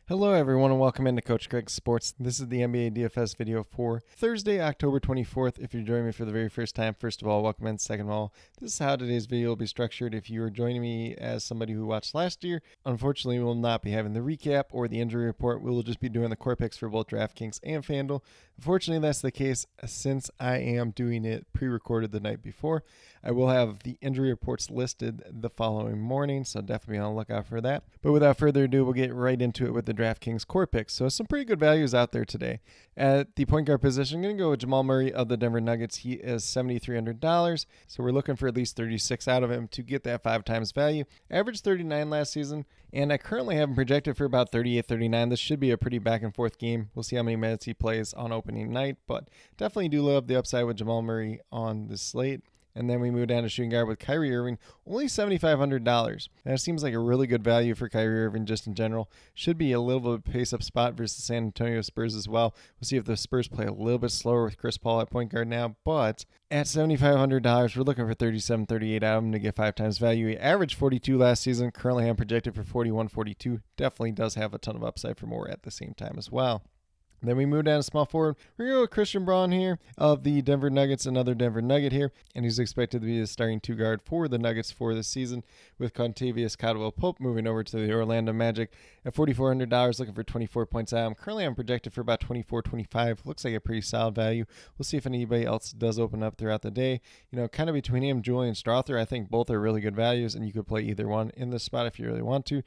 Hello everyone and welcome into Coach Craig's Sports. This is the NBA DFS video for Thursday, October 24th. If you're joining me for the very first time, first of all, welcome in. Second of all, this is how today's video will be structured. If you are joining me as somebody who watched last year, unfortunately we will not be having the recap or the injury report. We will just be doing the core picks for both DraftKings and FanDuel. Unfortunately, that's the case since I am doing it pre-recorded the night before. I will have the injury reports listed the following morning, so definitely be on the lookout for that. But without further ado, we'll get right into it with the DraftKings Core Picks. So some pretty good values out there today. At the point guard position, I'm going to go with Jamal Murray of the Denver Nuggets. He is $7,300, so we're looking for at least 36 out of him to get that 5 times value. Averaged 39 last season, and I currently have him projected for about 38, 39. This should be a pretty back and forth game. We'll see how many minutes he plays on opening night, but definitely do love the upside with Jamal Murray on this slate. And then we move down to shooting guard with Kyrie Irving, only $7,500. That seems like a really good value for Kyrie Irving just in general. Should be a little bit of a pace-up spot versus the San Antonio Spurs as well. We'll see if the Spurs play a little bit slower with Chris Paul at point guard now. But at $7,500, we're looking for 37, 38 out of him to get 5 times value. He averaged 42 last season. Currently, I'm projected for 41, 42. Definitely does have a ton of upside for more at the same time as well. Then we move down to small forward. We're going to go with Christian Braun here of the Denver Nuggets, another Denver Nugget here. And he's expected to be the starting 2 guard for the Nuggets for this season, with Contavious Caldwell-Pope moving over to the Orlando Magic at $4,400, looking for 24 points out. Currently, I'm projected for about 24, 25. Looks like a pretty solid value. We'll see if anybody else does open up throughout the day. You know, kind of between him, Julian Strawther, I think both are really good values, and you could play either one in this spot if you really want to.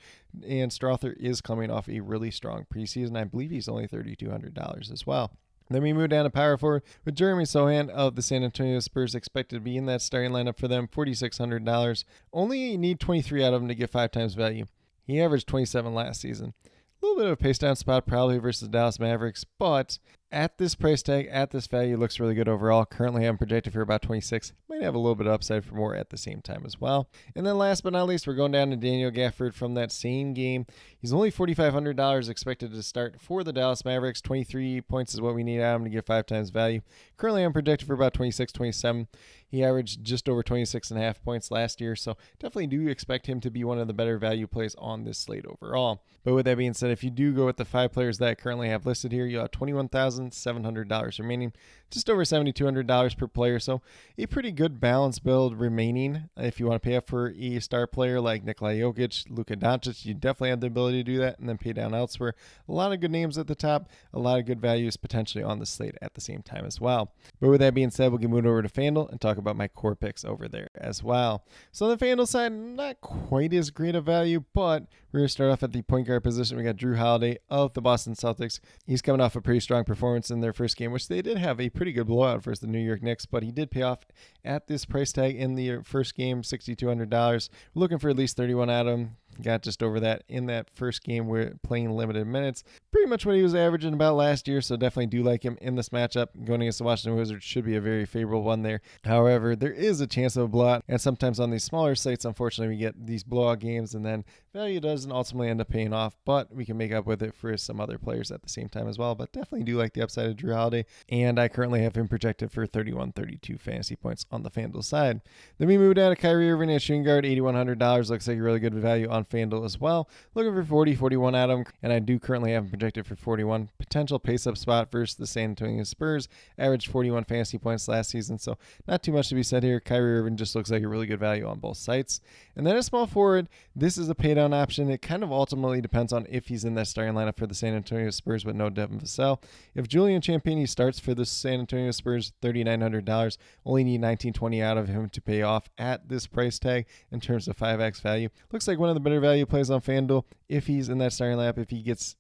And Strawther is coming off a really strong preseason. I believe he's only $3,200 as well. Then we move down to power forward with Jeremy Sohan of the San Antonio Spurs, expected to be in that starting lineup for them, $4,600. Only need 23 out of him to get 5 times value. He averaged 27 last season. A little bit of a pace down spot probably versus Dallas Mavericks, but at this price tag, at this value, looks really good overall. Currently, I'm projected for about 26. Might have a little bit of upside for more at the same time as well. And then last but not least, we're going down to Daniel Gafford from that same game. He's only $4,500 expected to start for the Dallas Mavericks. 23 points is what we need out of him to get 5 times value. Currently, I'm projected for about 26, 27. He averaged just over 26.5 points last year, so definitely do expect him to be one of the better value plays on this slate overall. But with that being said, if you do go with the 5 players that I currently have listed here, you'll have $21,700 remaining, just over $7,200 per player. So a pretty good balance build remaining. If you want to pay up for a star player like Nikola Jokic, Luka Doncic, you definitely have the ability to do that and then pay down elsewhere. A lot of good names at the top, a lot of good values potentially on the slate at the same time as well. But with that being said, we'll get moved over to FanDuel and talk about my core picks over there as well. So on the FanDuel side, not quite as great a value, but we're going to start off at the point guard position. We got Drew Holiday of the Boston Celtics. He's coming off a pretty strong performance in their first game, which they did have a pretty good blowout versus the New York Knicks, but he did pay off at this price tag in the first game, $6,200. We're looking for at least 31 out of him. Got just over that in that first game. We're playing limited minutes. Pretty much what he was averaging about last year, so definitely do like him in this matchup. Going against the Washington Wizards should be a very favorable one there. However, there is a chance of a blowout, and sometimes on these smaller sites, unfortunately, we get these blowout games, and then value doesn't ultimately end up paying off, but we can make up with it for some other players at the same time as well. But definitely do like the upside of Drew Holiday, and I currently have him projected for 31, 32 fantasy points on the FanDuel side. Then we move down to Kyrie Irving at shooting guard, $8,100. Looks like a really good value on FanDuel as well. Looking for 40, 41 out of him, and I do currently have him projected for 41. Potential pace-up spot versus the San Antonio Spurs. Averaged 41 fantasy points last season, so not too much to be said here. Kyrie Irving just looks like a really good value on both sites. And then a small forward, this is a paydown option. It kind of ultimately depends on if he's in that starting lineup for the San Antonio Spurs with no Devin Vassell. If Julian Champagnie starts for the San Antonio Spurs, $3,900, only need 19-20 out of him to pay off at this price tag in terms of 5x value. Looks like one of the better value plays on FanDuel. If he's in that starting lineup, if he gets,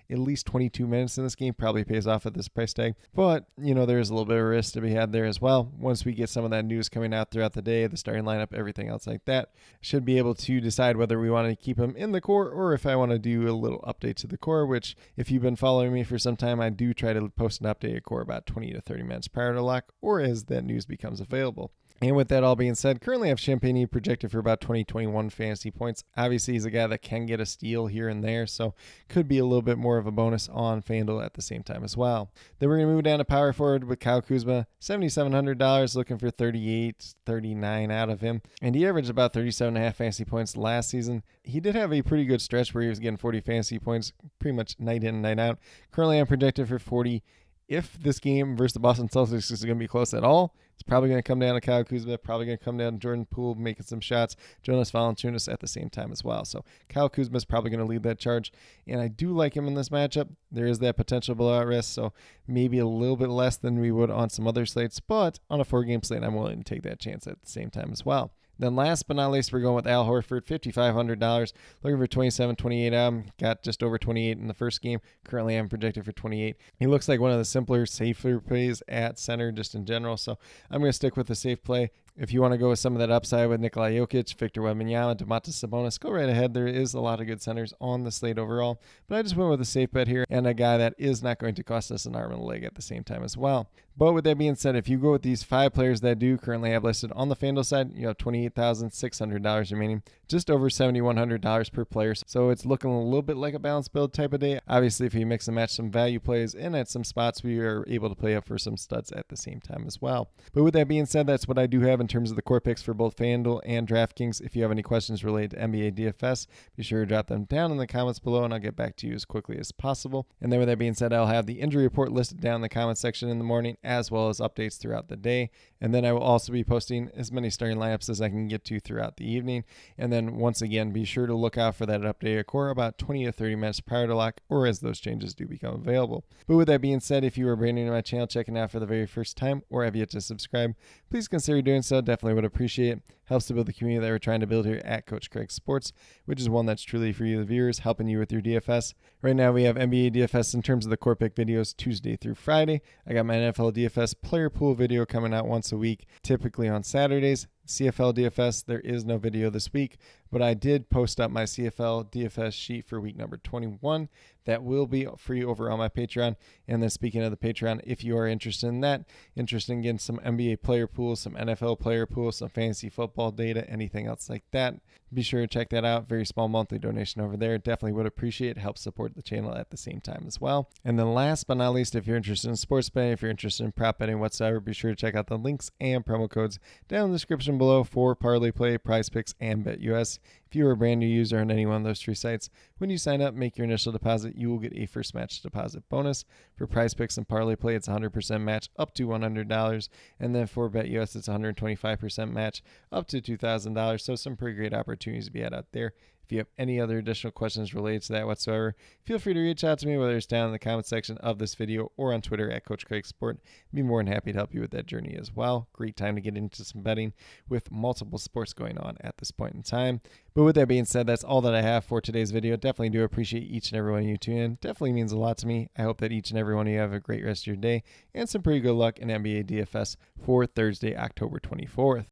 at least 22 minutes in this game, probably pays off at this price tag. But, there's a little bit of risk to be had there as well. Once we get some of that news coming out throughout the day, the starting lineup, everything else like that, should be able to decide whether we want to keep him in the core or if I want to do a little update to the core, which if you've been following me for some time, I do try to post an updated core about 20 to 30 minutes prior to lock or as that news becomes available. And with that all being said, currently I have Champagne projected for about 2021 fantasy points. Obviously, he's a guy that can get a steal here and there, so could be a little bit more of a bonus on FanDuel at the same time as well. Then we're going to move down to power forward with Kyle Kuzma, $7,700, looking for 38, 39 out of him. And he averaged about 37.5 fantasy points last season. He did have a pretty good stretch where he was getting 40 fantasy points pretty much night in and night out. Currently, I'm projected for 40. If this game versus the Boston Celtics is going to be close at all, it's probably going to come down to Kyle Kuzma, probably going to come down to Jordan Poole making some shots, Jonas Valanciunas at the same time as well. So Kyle Kuzma is probably going to lead that charge, and I do like him in this matchup. There is that potential blowout risk, so maybe a little bit less than we would on some other slates, but on a 4-game slate, I'm willing to take that chance at the same time as well. Then last but not least, we're going with Al Horford, $5,500, looking for 27, 28. Got just over 28 in the first game. Currently, I'm projected for 28. He looks like one of the simpler, safer plays at center just in general, so I'm going to stick with the safe play. If you want to go with some of that upside with Nikola Jokic, Victor Wembanyama, Domantas Sabonis, go right ahead. There is a lot of good centers on the slate overall, but I just went with a safe bet here and a guy that is not going to cost us an arm and a leg at the same time as well. But with that being said, if you go with these 5 players that do currently have listed on the FanDuel side, you have $28,600 remaining, just over $7,100 per player. So it's looking a little bit like a balanced build type of day. Obviously, if you mix and match some value plays and at some spots, we are able to play up for some studs at the same time as well. But with that being said, that's what I do have in terms of the core picks for both FanDuel and DraftKings. If you have any questions related to NBA DFS, be sure to drop them down in the comments below and I'll get back to you as quickly as possible. And then with that being said, I'll have the injury report listed down in the comment section in the morning, as well as updates throughout the day. And then I will also be posting as many starting lineups as I can get to throughout the evening. And then once again, be sure to look out for that updated core about 20 to 30 minutes prior to lock or as those changes do become available. But with that being said, if you are brand new to my channel, checking out for the very first time, or have yet to subscribe, please consider doing so. Definitely would appreciate it. Helps to build the community that we're trying to build here at Coach Craig Sports, which is one that's truly for you, the viewers, helping you with your DFS. Right now, we have NBA DFS in terms of the core pick videos Tuesday through Friday. I got my NFL DFS player pool video coming out once a week, typically on Saturdays. CFL DFS, there is no video this week, but I did post up my CFL DFS sheet for week number 21. That will be free over on my Patreon. And then speaking of the Patreon, if you are interested in that, interested in getting some NBA player pools, some NFL player pools, some fantasy football data, anything else like that, be sure to check that out. Very small monthly donation over there. Definitely would appreciate it. Help support the channel at the same time as well. And then last but not least, if you're interested in sports betting, if you're interested in prop betting whatsoever, be sure to check out the links and promo codes down in the description below for Parlay Play, Prize Picks, and BetUS. If you are a brand new user on any one of those 3 sites, when you sign up, make your initial deposit, you will get a first match deposit bonus. For Prize Picks and Parlay Play, it's 100% match up to $100. And then for BetUS, it's 125% match up to $2,000. So some pretty great opportunities to be had out there. If you have any other additional questions related to that whatsoever, feel free to reach out to me, whether it's down in the comment section of this video or on Twitter at Coach Craig Sport. I'd be more than happy to help you with that journey as well. Great time to get into some betting with multiple sports going on at this point in time. But with that being said, that's all that I have for today's video. Definitely do appreciate each and every one of you tuning in. Definitely means a lot to me. I hope that each and every one of you have a great rest of your day and some pretty good luck in NBA DFS for Thursday, October 24th.